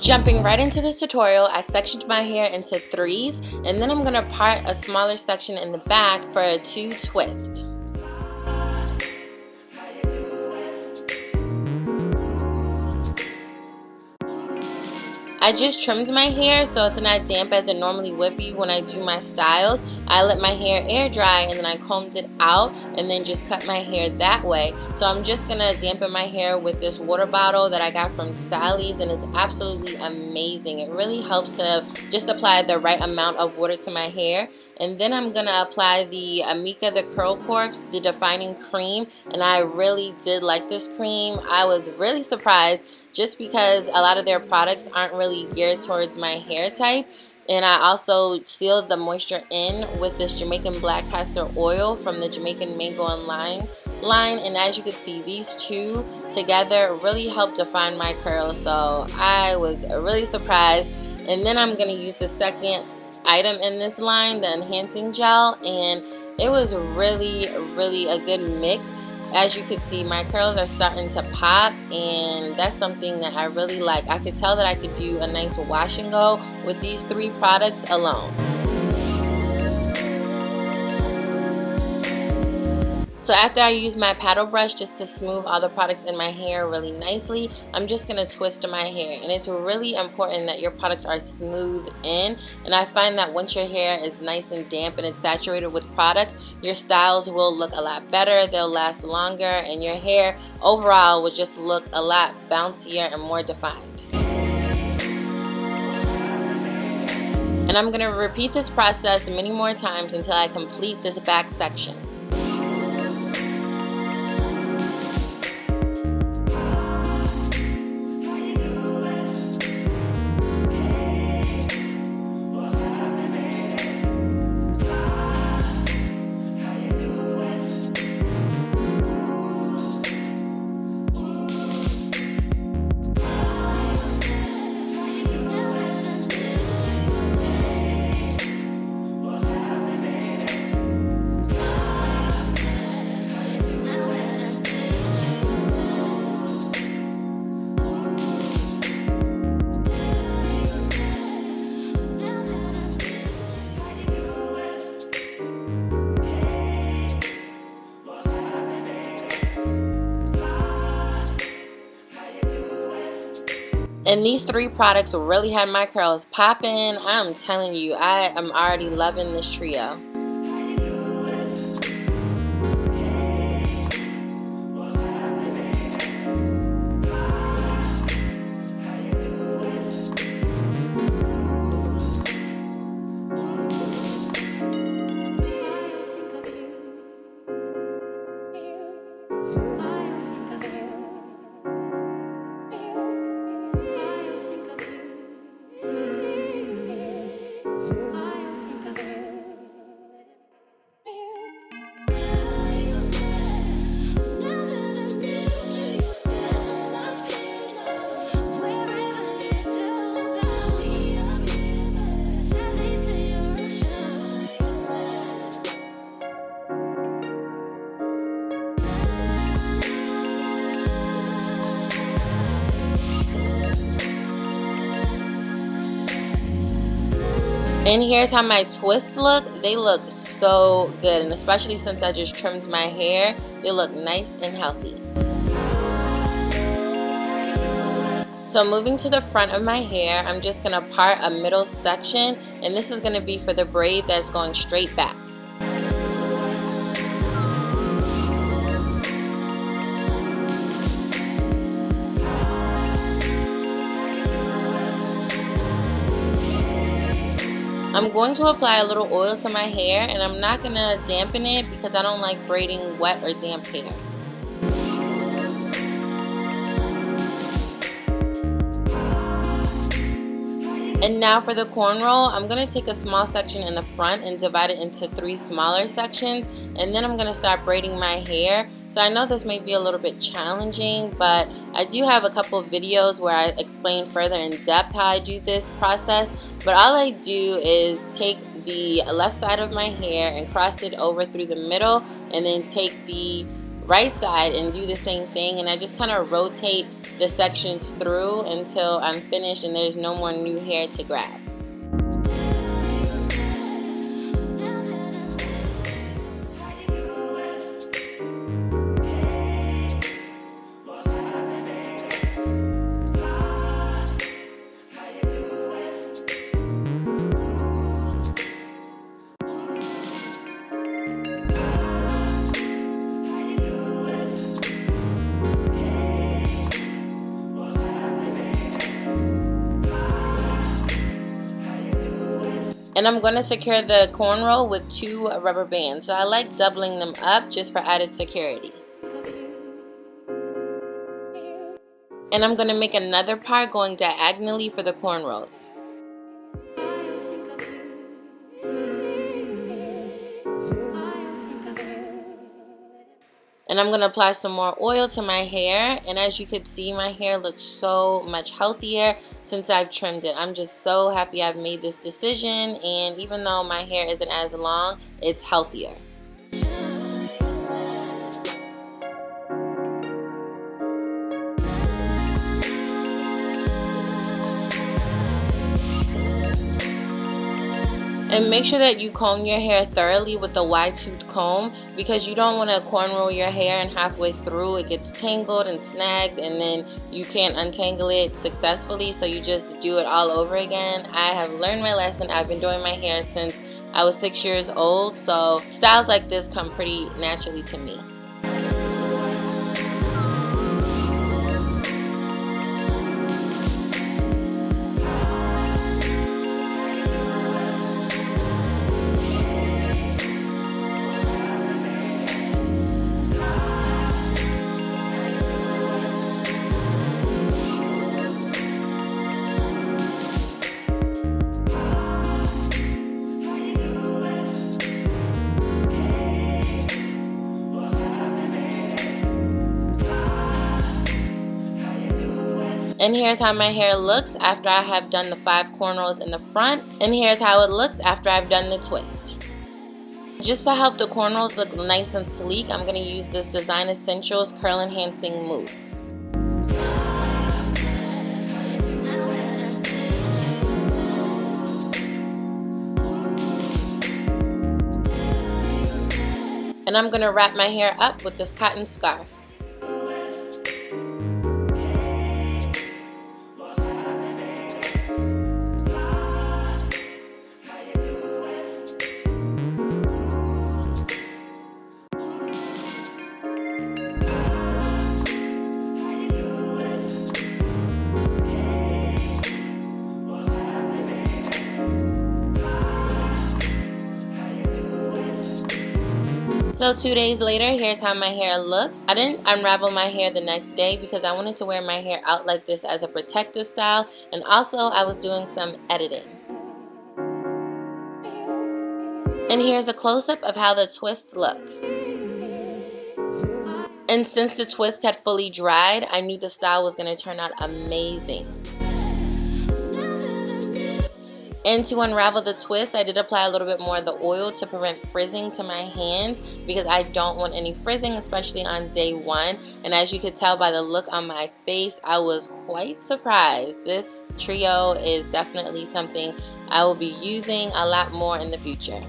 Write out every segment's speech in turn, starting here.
Jumping right into this tutorial, I sectioned my hair into threes, and then I'm going to part a smaller section in the back for a 2 twist. I just trimmed my hair so it's not damp as it normally would be when I do my styles. I let my hair air dry and then I combed it out and then just cut my hair that way. So I'm just going to dampen my hair with this water bottle that I got from Sally's, and it's absolutely amazing. It really helps to just apply the right amount of water to my hair. And then I'm going to apply the AMIKA, the Curl Corpse, the defining cream, and I really did like this cream. I was really surprised just because a lot of their products aren't really geared towards my hair type. And I also sealed the moisture in with this Jamaican black castor oil from the Jamaican Mango and Lime line, and as you can see, these two together really helped define my curls, so I was really surprised. And then I'm going to use the second item in this line, the enhancing gel, and it was really a good mix. As you can see, my curls are starting to pop, and that's something that I really like. I could tell that I could do a nice wash and go with these 3 products alone. So after I use my paddle brush just to smooth all the products in my hair really nicely, I'm just going to twist my hair. And it's really important that your products are smooth in. And I find that once your hair is nice and damp and it's saturated with products, your styles will look a lot better, they'll last longer, and your hair overall will just look a lot bouncier and more defined. And I'm going to repeat this process many more times until I complete this back section. And these 3 products really had my curls popping. I'm telling you, I am already loving this trio. And here's how my twists look. They look so good, and especially since I just trimmed my hair, they look nice and healthy. So moving to the front of my hair, I'm just going to part a middle section, and this is going to be for the braid that's going straight back. I'm going to apply a little oil to my hair, and I'm not going to dampen it because I don't like braiding wet or damp hair. And now for the cornrow, I'm going to take a small section in the front and divide it into 3 smaller sections, and then I'm going to start braiding my hair. So I know this may be a little bit challenging, but I do have a couple of videos where I explain further in depth how I do this process. But all I do is take the left side of my hair and cross it over through the middle, and then take the right side and do the same thing, and I just kind of rotate the sections through until I'm finished and there's no more new hair to grab. And I'm going to secure the cornrow with 2 rubber bands. So I like doubling them up just for added security. And I'm going to make another part going diagonally for the cornrows. And I'm going to apply some more oil to my hair, and as you could see, my hair looks so much healthier since I've trimmed it. I'm just so happy I've made this decision, and even though my hair isn't as long, it's healthier. And make sure that you comb your hair thoroughly with the wide tooth comb, because you don't want to cornrow your hair and halfway through it gets tangled and snagged and then you can't untangle it successfully, so you just do it all over again. I have learned my lesson. I've been doing my hair since I was 6 years old, so styles like this come pretty naturally to me. And here's how my hair looks after I have done the 5 cornrows in the front. And here's how it looks after I've done the twist. Just to help the cornrows look nice and sleek, I'm going to use this Design Essentials Curl Enhancing Mousse. And I'm going to wrap my hair up with this cotton scarf. So 2 days later, here's how my hair looks. I didn't unravel my hair the next day because I wanted to wear my hair out like this as a protective style, and also I was doing some editing. And here's a close-up of how the twists look. And since the twist had fully dried, I knew the style was going to turn out amazing. And to unravel the twist, I did apply a little bit more of the oil to prevent frizzing to my hands, because I don't want any frizzing, especially on day 1. And as you could tell by the look on my face, I was quite surprised. This trio is definitely something I will be using a lot more in the future.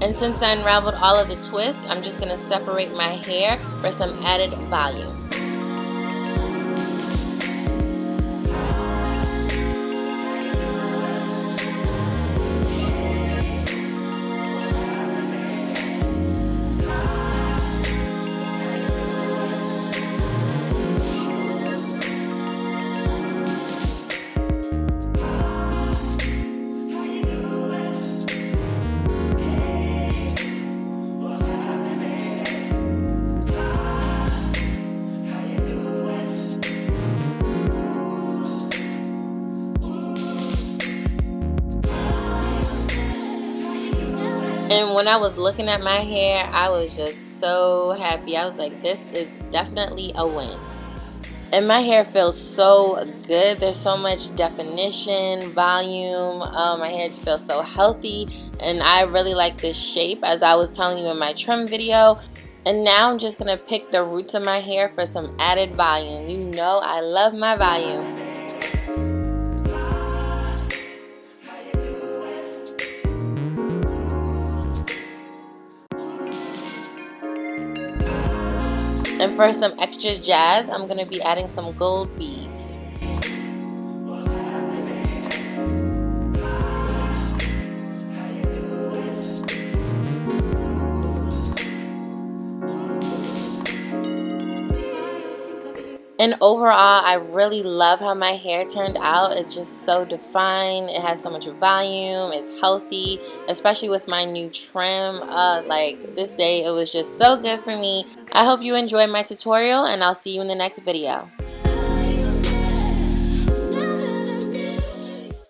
And since I unraveled all of the twists, I'm just going to separate my hair for some added volume. And when I was looking at my hair, I was just so happy. I was like, this is definitely a win. And my hair feels so good. There's so much definition, volume. My hair just feels so healthy. And I really like this shape, as I was telling you in my trim video. And now I'm just going to pick the roots of my hair for some added volume. You know I love my volume. And for some extra jazz, I'm going to be adding some gold beads. And overall, I really love how my hair turned out. It's just so defined. It has so much volume. It's healthy, especially with my new trim. Like this day, it was just so good for me. I hope you enjoyed my tutorial, and I'll see you in the next video.